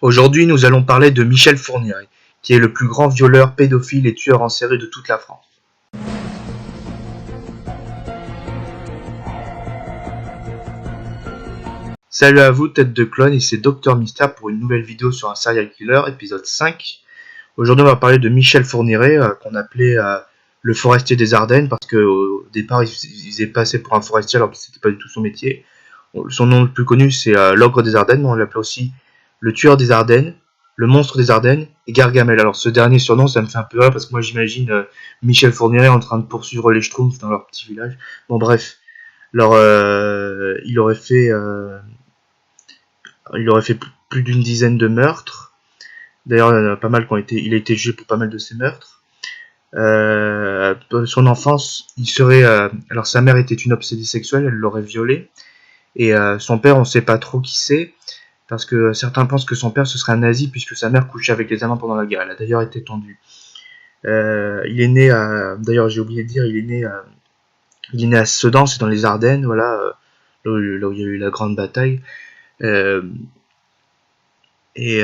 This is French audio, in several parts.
Aujourd'hui, nous allons parler de Michel Fourniret, qui est le plus grand violeur, pédophile et tueur en série de toute la France. Salut à vous, tête de clone, et c'est Docteur Mystère pour une nouvelle vidéo sur un serial killer, épisode 5. Aujourd'hui, on va parler de Michel Fourniret, qu'on appelait le forestier des Ardennes, parce qu'au départ, il faisait passer pour un forestier alors que c'était pas du tout son métier. Son nom le plus connu, c'est l'ogre des Ardennes, mais on l'appelait aussi le tueur des Ardennes, le monstre des Ardennes et Gargamel. Alors ce dernier surnom, ça me fait un peu rire parce que moi j'imagine Michel Fourniret en train de poursuivre les Schtroumpfs dans leur petit village. Bon bref, alors il aurait fait plus d'une dizaine de meurtres. D'ailleurs, il y en a pas mal il a été jugé pour pas mal de ces meurtres. Dans son enfance, alors sa mère était une obsédée sexuelle, elle l'aurait violé. Et son père, on sait pas trop qui c'est, parce que certains pensent que son père ce serait un nazi puisque sa mère couchait avec les Allemands pendant la guerre. Elle a d'ailleurs été tendue. Il est né d'ailleurs j'ai oublié de dire, il est né à Sedan, c'est dans les Ardennes, voilà, là où il y a eu la grande bataille. Euh, et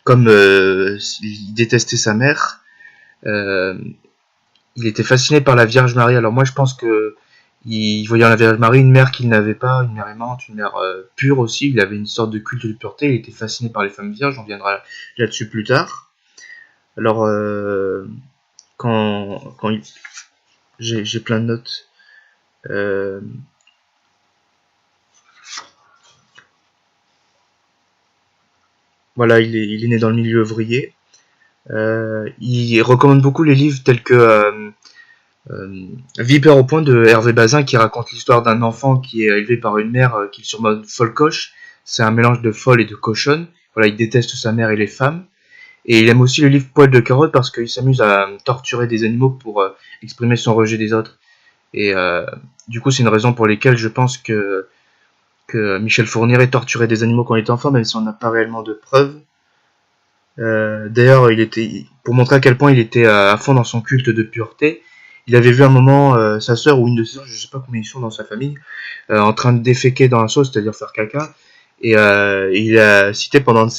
comme il détestait sa mère, euh, il était fasciné par la Vierge Marie. Alors moi je pense que il voyait en la Vierge Marie une mère qu'il n'avait pas, une mère aimante, une mère pure aussi. Il avait une sorte de culte de pureté. Il était fasciné par les femmes vierges. On viendra là-dessus plus tard. Alors quand j'ai plein de notes. Euh, voilà, il est né dans le milieu ouvrier. Il recommande beaucoup les livres tels que Vipère au point de Hervé Bazin, qui raconte l'histoire d'un enfant qui est élevé par une mère qui surnomme Folcoche. C'est un mélange de folle et de cochonne. Voilà, il déteste sa mère et les femmes. Et il aime aussi le livre Poil de carotte parce qu'il s'amuse à torturer des animaux pour exprimer son rejet des autres. Et du coup, c'est une raison pour laquelle je pense que Michel Fourniret torturait des animaux quand il était enfant, même si on n'a pas réellement de preuves. D'ailleurs, pour montrer à quel point il était à fond dans son culte de pureté, il avait vu un moment sa sœur ou une de ses sœurs, je sais pas combien ils sont dans sa famille, en train de déféquer dans la sauce, c'est-à-dire faire caca. Et il a cité pendant un de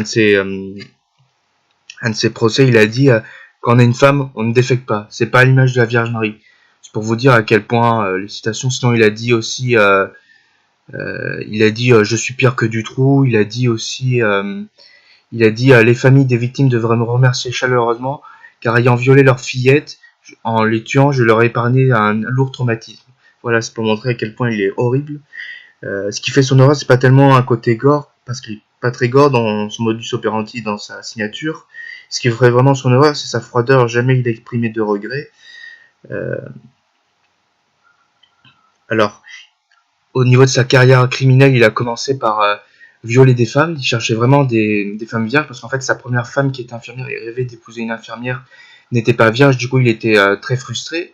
ses, euh, un de ses procès, il a dit quand on est une femme, on ne défecte pas. C'est pas à l'image de la Vierge Marie. C'est pour vous dire à quel point les citations. Sinon, il a dit aussi, je suis pire que du trou. Il a dit les familles des victimes devraient me remercier chaleureusement, car ayant violé leurs fillettes, en les tuant, je leur ai épargné un lourd traumatisme. Voilà, c'est pour montrer à quel point il est horrible. Ce qui fait son horreur, c'est pas tellement un côté gore, parce qu'il est pas très gore dans son modus operandi, dans sa signature. Ce qui ferait vraiment son horreur, c'est sa froideur. Jamais il a exprimé de regret. Euh, alors, au niveau de sa carrière criminelle, il a commencé par violer des femmes. Il cherchait vraiment des femmes vierges, parce qu'en fait, sa première femme, qui était infirmière, il rêvait d'épouser une infirmière, n'était pas vierge. Du coup, il était très frustré.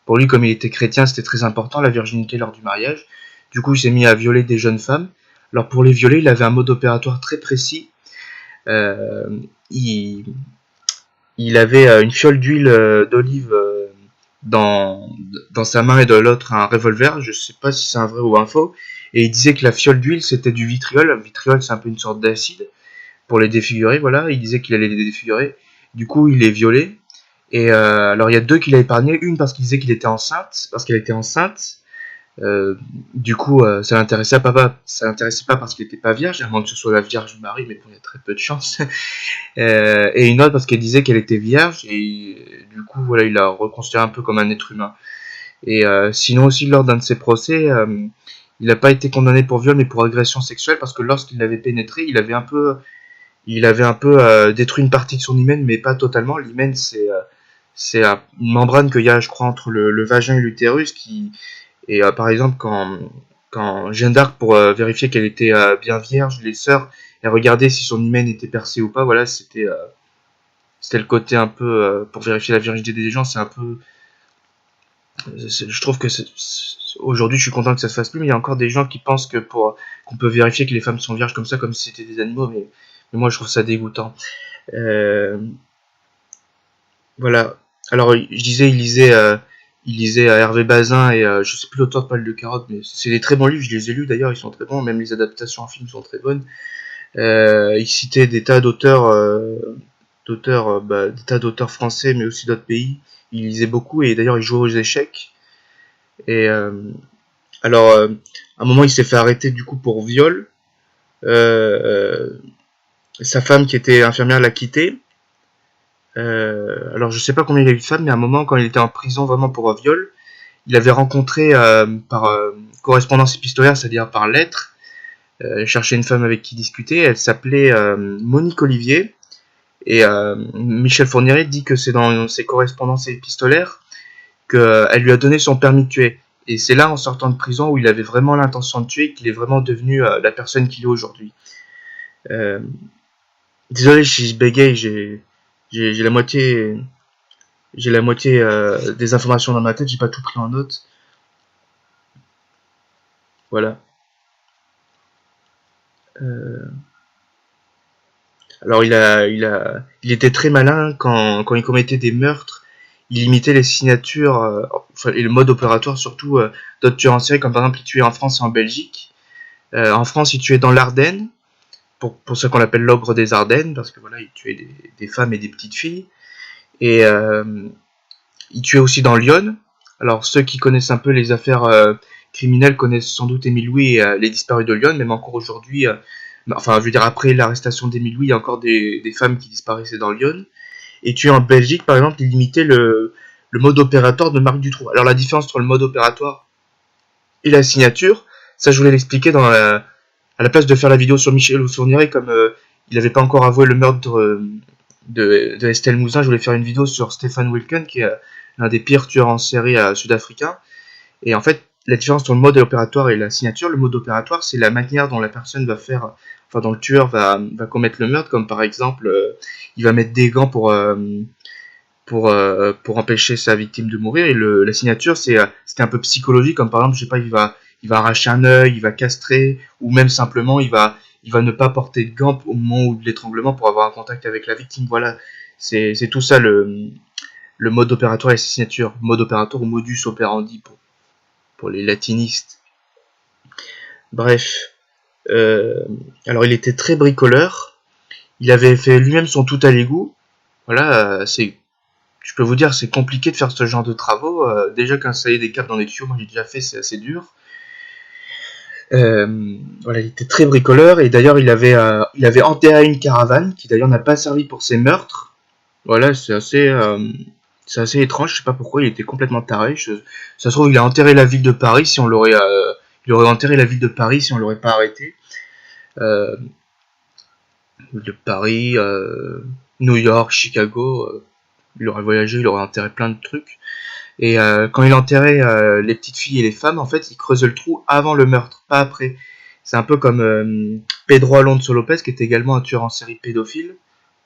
Pour lui, comme il était chrétien, c'était très important, la virginité lors du mariage. Du coup, il s'est mis à violer des jeunes femmes. Alors, pour les violer, il avait un mode opératoire très précis. Euh, il, il avait une fiole d'huile d'olive dans, dans sa main et de l'autre un revolver. Je sais pas si c'est un vrai ou un faux. Et il disait que la fiole d'huile, c'était du vitriol. Le vitriol, c'est un peu une sorte d'acide pour les défigurer. Voilà, il disait qu'il allait les défigurer. Du coup, il les violait. Et alors, il y a deux qu'il a épargné. Une parce qu'il disait qu'il était enceinte, parce qu'elle était enceinte. Euh, du coup, ça l'intéressait pas, ça l'intéressait pas parce qu'il était pas vierge, à moins que ce soit la Vierge Marie, mais bon, il y a très peu de chance. Et une autre parce qu'elle disait qu'elle était vierge, et du coup, voilà, il l'a reconsidéré un peu comme un être humain. Et sinon aussi, lors d'un de ses procès, il n'a pas été condamné pour viol, mais pour agression sexuelle, parce que lorsqu'il l'avait pénétré, il avait un peu détruit une partie de son hymen, mais pas totalement. L'hymen, c'est une membrane qu'il y a, je crois, entre le vagin et l'utérus, et par exemple, quand Jeanne d'Arc, pour vérifier qu'elle était bien vierge, les sœurs, elles regardaient si son hymen était percé ou pas. Voilà, c'était le côté un peu pour vérifier la virginité des gens. C'est un peu, je trouve que aujourd'hui, je suis content que ça se fasse plus, mais il y a encore des gens qui pensent que qu'on peut vérifier que les femmes sont vierges comme ça, comme si c'était des animaux. Mais moi, je trouve ça dégoûtant. Euh, voilà. Alors, je disais, il lisait Il lisait à Hervé Bazin et je sais plus l'auteur de Pâle de Carotte, mais c'est des très bons livres, je les ai lus d'ailleurs, ils sont très bons, même les adaptations en film sont très bonnes. Il citait des tas d'auteurs, des tas d'auteurs français, mais aussi d'autres pays. Il lisait beaucoup et d'ailleurs il jouait aux échecs. Et à un moment il s'est fait arrêter du coup pour viol. Sa femme qui était infirmière l'a quitté. Alors je sais pas combien il a eu de femmes, mais à un moment quand il était en prison vraiment pour un viol, il avait rencontré par correspondance épistolaire, c'est-à-dire par lettre, cherchait une femme avec qui discuter. Elle s'appelait Monique Olivier. Et Michel Fourniret dit que c'est dans ses correspondances épistolaires qu'elle lui a donné son permis de tuer. Et c'est là, en sortant de prison, où il avait vraiment l'intention de tuer, qu'il est vraiment devenu la personne qu'il est aujourd'hui. Euh, Désolé si je bégaye, j'ai la moitié, des informations dans ma tête, j'ai pas tout pris en note. Voilà. Euh, alors il était très malin quand il commettait des meurtres. Il imitait les signatures et le mode opératoire surtout d'autres tueurs en série, comme par exemple il tuait en France et en Belgique. En France, il tuait dans l'Ardenne, pour ça qu'on l'appelle l'ogre des Ardennes, parce que voilà, il tuait des femmes et des petites filles. Et il tuait aussi dans Lyon. Alors ceux qui connaissent un peu les affaires criminelles connaissent sans doute Émile Louis et les disparus de Lyon, même encore aujourd'hui. Enfin, je veux dire, après l'arrestation d'Émile Louis, il y a encore des femmes qui disparaissaient dans Lyon. Et tuer en Belgique, par exemple, il imitait le mode opératoire de Marc Dutroux. Alors la différence entre le mode opératoire et la signature, ça je voulais l'expliquer à la place de faire la vidéo sur Michel Fourniret, comme il n'avait pas encore avoué le meurtre de Estelle Mouzin, je voulais faire une vidéo sur Stefan Wilken, qui est l'un des pires tueurs en série sud-africains. Et en fait, la différence entre le mode opératoire et la signature, le mode opératoire, c'est la manière dont la personne va faire, enfin, dont le tueur va commettre le meurtre, comme par exemple, il va mettre des gants pour empêcher sa victime de mourir. Et la signature, c'était un peu psychologique, comme par exemple, je sais pas, il va arracher un œil, il va castrer, ou même simplement, il va ne pas porter de gants au moment de l'étranglement pour avoir un contact avec la victime. Voilà, c'est tout ça le mode opératoire et la signature. Mode opératoire ou modus operandi pour les latinistes. Bref, euh, alors il était très bricoleur. Il avait fait lui-même son tout à l'égout. Voilà, je peux vous dire, c'est compliqué de faire ce genre de travaux. Déjà qu'installer des câbles dans des tuyaux, moi j'ai déjà fait, c'est assez dur. Voilà, il était très bricoleur et d'ailleurs il avait enterré une caravane qui d'ailleurs n'a pas servi pour ses meurtres. Voilà, c'est assez étrange. Je sais pas pourquoi il était complètement taré. Ça se trouve il a enterré la ville de Paris si on l'aurait, il aurait enterré la ville de Paris si on l'aurait pas arrêté. Euh, de Paris, New York, Chicago. Il aurait voyagé, il aurait enterré plein de trucs. Et quand il enterrait les petites filles et les femmes, en fait, il creusait le trou avant le meurtre, pas après. C'est un peu comme Pedro Alonso Lopez, qui était également un tueur en série pédophile,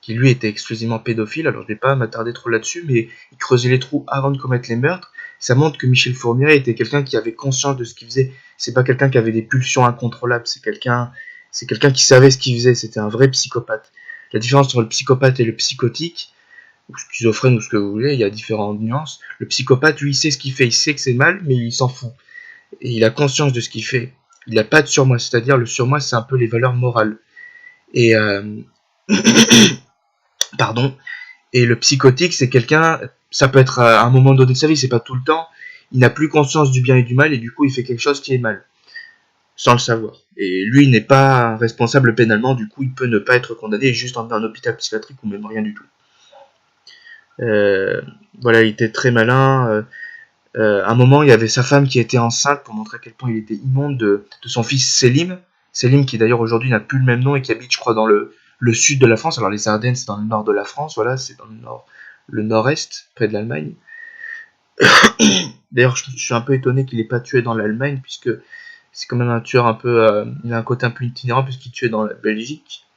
qui lui était exclusivement pédophile. Alors je vais pas m'attarder trop là-dessus, mais il creusait les trous avant de commettre les meurtres. Ça montre que Michel Fourniret était quelqu'un qui avait conscience de ce qu'il faisait. C'est pas quelqu'un qui avait des pulsions incontrôlables. C'est quelqu'un qui savait ce qu'il faisait. C'était un vrai psychopathe. La différence entre le psychopathe et le psychotique, ou schizophrène ou ce que vous voulez, il y a différentes nuances. Le psychopathe, lui, il sait ce qu'il fait, il sait que c'est mal, mais il s'en fout. Et il a conscience de ce qu'il fait. Il n'a pas de surmoi, c'est-à-dire le surmoi, c'est un peu les valeurs morales. Et pardon. Et le psychotique, c'est quelqu'un, ça peut être à un moment donné de sa vie, c'est pas tout le temps. Il n'a plus conscience du bien et du mal, et du coup, il fait quelque chose qui est mal, sans le savoir. Et lui, il n'est pas responsable pénalement, du coup, il peut ne pas être condamné et juste emmener en hôpital psychiatrique ou même rien du tout. Euh, voilà, il était très malin. À un moment, il y avait sa femme qui était enceinte pour montrer à quel point il était immonde de son fils Selim. Selim qui d'ailleurs aujourd'hui n'a plus le même nom et qui habite, je crois, dans le sud de la France. Alors les Ardennes, c'est dans le nord de la France, voilà, c'est dans le nord-est, près de l'Allemagne. D'ailleurs, je suis un peu étonné qu'il n'ait pas tué dans l'Allemagne, puisque c'est quand même un tueur un peu, il a un côté un peu itinérant puisqu'il tuait dans la Belgique.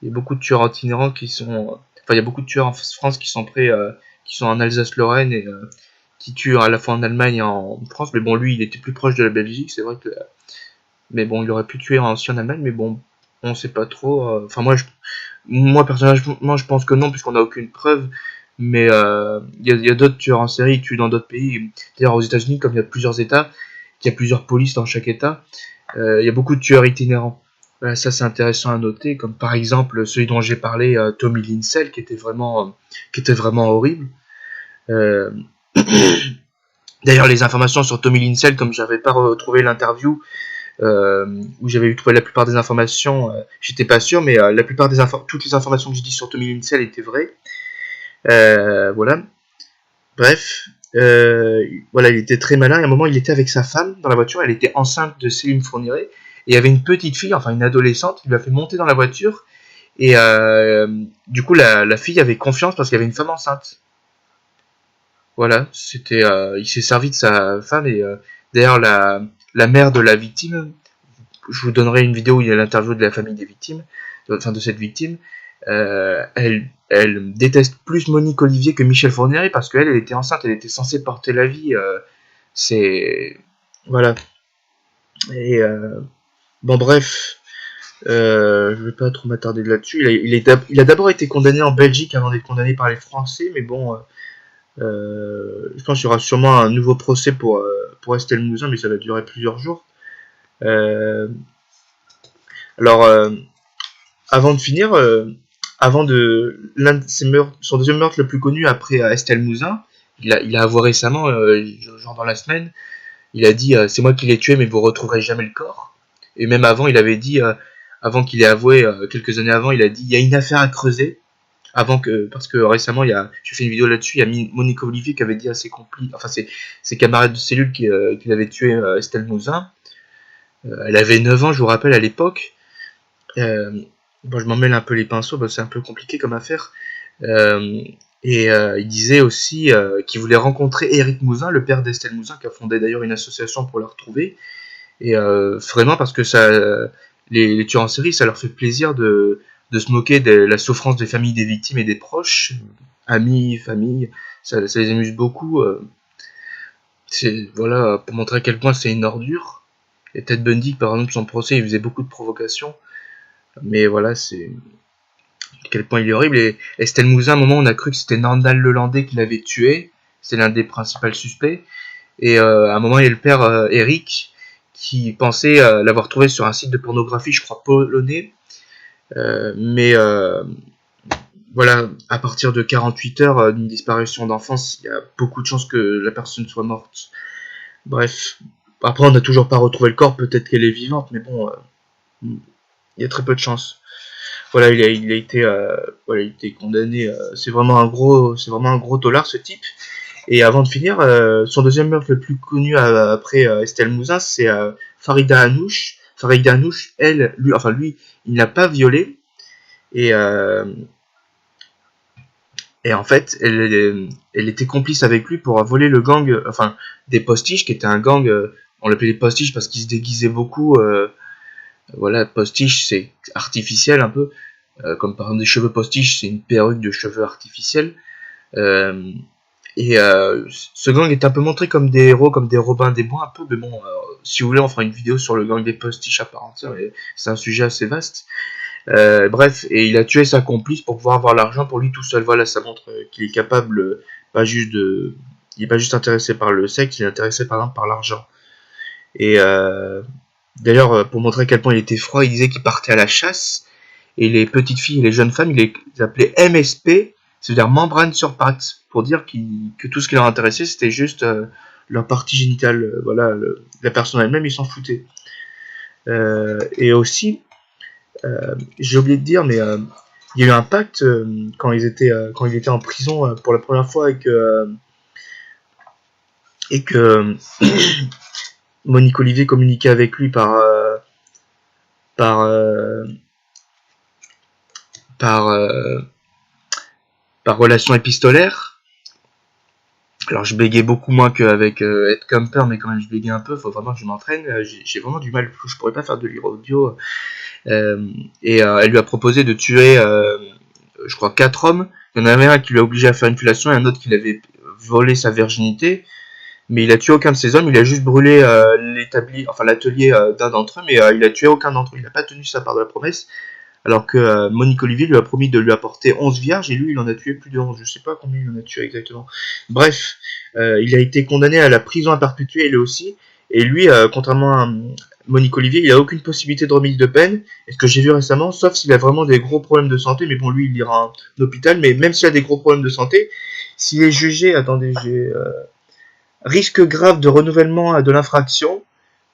Il y a beaucoup de tueurs itinérants qui sont, enfin, il y a beaucoup de tueurs en France qui sont prêts, qui sont en Alsace-Lorraine et qui tuent à la fois en Allemagne et en France. Mais bon, lui, il était plus proche de la Belgique, c'est vrai que, mais bon, il aurait pu tuer aussi en Allemagne, mais bon, on sait pas trop. Enfin, moi personnellement, je pense que non, puisqu'on n'a aucune preuve. mais il y a d'autres tueurs en série qui tuent dans d'autres pays. D'ailleurs, aux États-Unis, comme il y a plusieurs États, qu'il y a plusieurs polices dans chaque État, il y a beaucoup de tueurs itinérants. Voilà, ça c'est intéressant à noter, comme par exemple celui dont j'ai parlé, Tommy Linsell, qui était vraiment horrible. Euh, D'ailleurs, les informations sur Tommy Linsell, comme j'avais pas retrouvé l'interview, où j'avais trouvé la plupart des informations, j'étais pas sûr, mais la plupart toutes les informations que j'ai dit sur Tommy Linsell étaient vraies. Voilà. Bref, voilà, il était très malin. Et à un moment, il était avec sa femme dans la voiture. Elle était enceinte de Céline Fourniret. Et il y avait une petite fille, enfin une adolescente, qui lui a fait monter dans la voiture. Et du coup, la fille avait confiance parce qu'il y avait une femme enceinte. Voilà, il s'est servi de sa femme. Et d'ailleurs, la mère de la victime, je vous donnerai une vidéo où il y a l'interview de la famille des victimes, enfin de cette victime. Elle déteste plus Monique Olivier que Michel Fourniret parce qu'elle, elle était enceinte, elle était censée porter la vie. C'est voilà. Et bon, bref, je vais pas trop m'attarder là-dessus. Il a d'abord été condamné en Belgique avant d'être condamné par les Français, mais bon, je pense qu'il y aura sûrement un nouveau procès pour Estelle Mouzin, mais ça va durer plusieurs jours. Euh, alors, avant de finir, avant de l'un de ses meurtres, son deuxième meurtre le plus connu après Estelle Mouzin, il a avoué récemment, genre dans la semaine, il a dit c'est moi qui l'ai tué, mais vous retrouverez jamais le corps. Et même avant, il avait dit, avant qu'il ait avoué, quelques années avant, il a dit il y a une affaire à creuser. Parce que récemment, j'ai fait une vidéo là-dessus, il y a Monique Olivier qui avait dit à ses complices, enfin ses camarades de cellule qu'il avait tué Estelle Mouzin. Elle avait 9 ans, je vous rappelle, à l'époque. Euh, bon, je m'en mêle un peu les pinceaux, c'est un peu compliqué comme affaire. Euh, il disait aussi qu'il voulait rencontrer Éric Mouzin, le père d'Estelle Mouzin, qui a fondé d'ailleurs une association pour la retrouver. Et vraiment parce que les tueurs en série, ça leur fait plaisir de se moquer de la souffrance des familles des victimes et des proches, amis, familles, ça les amuse beaucoup. Voilà, pour montrer à quel point c'est une ordure. Et Ted Bundy, par exemple, son procès, il faisait beaucoup de provocations. Mais voilà, c'est à quel point il est horrible. Et Estelle Mouzin, à un moment, on a cru que c'était Nandal Lelandais qui l'avait tué. C'est l'un des principaux suspects. Et à un moment, il y a le père Eric qui pensait l'avoir trouvé sur un site de pornographie, je crois polonais. Mais voilà, à partir de 48 heures d'une disparition d'enfance, il y a beaucoup de chances que la personne soit morte. Bref, après on n'a toujours pas retrouvé le corps, peut-être qu'elle est vivante, mais bon, il y a très peu de chances. Voilà, voilà, il a été condamné. C'est vraiment un gros tolard ce type. Et avant de finir, son deuxième meurtre le plus connu après Estelle Mouzin, c'est Farida Hanouch. Farida Hanouch, lui, il n'a pas violé. Et, en fait, elle était complice avec lui pour voler le gang, des Postiches, qui était un gang, on l'appelait les Postiches parce qu'ils se déguisaient beaucoup. Voilà, Postiche, c'est artificiel un peu. Comme par exemple des cheveux Postiches, c'est une perruque de cheveux artificiels. Euh, ce gang est un peu montré comme des héros, comme des Robins des Bois un peu, mais bon, si vous voulez, on fera une vidéo sur le gang des Postiches à part entière, mais c'est un sujet assez vaste. Bref, et il a tué sa complice pour pouvoir avoir l'argent pour lui tout seul. Voilà, ça montre qu'il est capable, il est pas juste intéressé par le sexe, il est intéressé par exemple par l'argent. Et d'ailleurs, pour montrer à quel point il était froid, il disait qu'il partait à la chasse, et les petites filles et les jeunes femmes, il les appelait MSP, c'est-à-dire membrane sur pattes, pour dire que tout ce qui leur intéressait, c'était juste leur partie génitale. Voilà, la personne elle-même, ils s'en foutaient. Et aussi, j'ai oublié de dire, mais il y a eu un pacte quand il était en prison pour la première fois et que Monique Olivier communiquait avec lui par, euh, par, euh, par relation épistolaire. Alors je bégayais beaucoup moins qu'avec Ed Kemper, mais quand même je bégayais un peu, faut vraiment que je m'entraîne. J'ai vraiment du mal, je pourrais pas faire de livre audio. Elle lui a proposé de tuer, je crois, 4 hommes. Il y en avait un qui lui a obligé à faire une fellation et un autre qui l'avait volé sa virginité. Mais il a tué aucun de ces hommes, il a juste brûlé l'atelier d'un d'entre eux, mais il a tué aucun d'entre eux, il n'a pas tenu sa part de la promesse. alors que Monique Olivier lui a promis de lui apporter 11 vierges, et lui, il en a tué plus de 11. Je sais pas combien il en a tué exactement. Bref, il a été condamné à la prison à perpétuité, lui aussi, et lui, contrairement à Monique Olivier, il a aucune possibilité de remise de peine, et ce que j'ai vu récemment, sauf s'il a vraiment des gros problèmes de santé, mais bon, lui, il ira en hôpital, mais même s'il a des gros problèmes de santé, s'il est jugé, attendez, j'ai risque grave de renouvellement de l'infraction,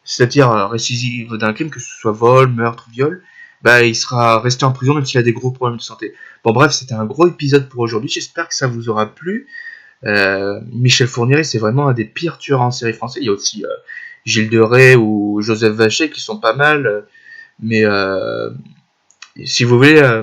c'est-à-dire récidive d'un crime, que ce soit vol, meurtre, viol, bah, il sera resté en prison même s'il a des gros problèmes de santé. Bon bref, c'était un gros épisode pour aujourd'hui, j'espère que ça vous aura plu. Michel Fourniret, c'est vraiment un des pires tueurs en série français. Il y a aussi Gilles de Rais ou Joseph Vacher qui sont pas mal, mais si vous voulez,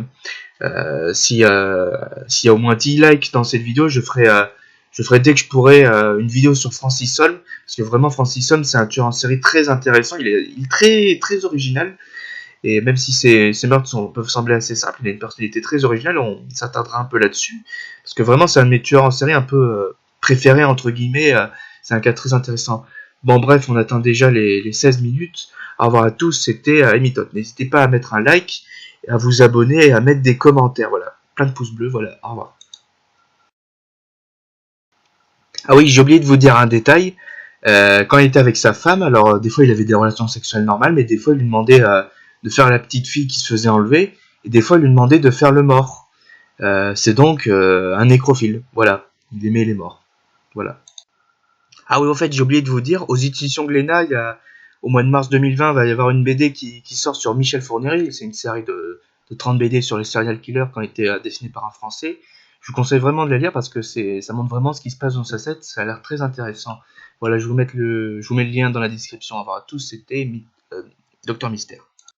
s'il y a au moins 10 likes dans cette vidéo, je ferai dès que je pourrai une vidéo sur Francis Holm, parce que vraiment Francis Holm, c'est un tueur en série très intéressant, il est très très original, et même si ses meurtres peuvent sembler assez simples, il a une personnalité très originale, on s'attardera un peu là-dessus, parce que vraiment c'est un de mes tueurs en série un peu préférés, entre guillemets, c'est un cas très intéressant. Bon bref, on atteint déjà les 16 minutes, au revoir à tous, c'était Emitot. N'hésitez pas à mettre un like, à vous abonner et à mettre des commentaires, voilà, plein de pouces bleus, voilà, au revoir. Ah oui, j'ai oublié de vous dire un détail, quand il était avec sa femme, alors des fois il avait des relations sexuelles normales, mais des fois il lui demandait de faire la petite fille qui se faisait enlever, et des fois il lui demandait de faire le mort. C'est donc un nécrophile, voilà, il aimait les morts, voilà. Ah oui, en fait, j'ai oublié de vous dire, aux éditions Glénat, au mois de mars 2020, il va y avoir une BD qui sort sur Michel Fourniret, c'est une série de 30 BD sur les serial killers qui ont été dessinés par un Français. Je vous conseille vraiment de la lire parce que ça montre vraiment ce qui se passe dans sa tête, ça a l'air très intéressant. Voilà, je vous mets le lien dans la description. Au revoir à tous, c'était Docteur Mystère.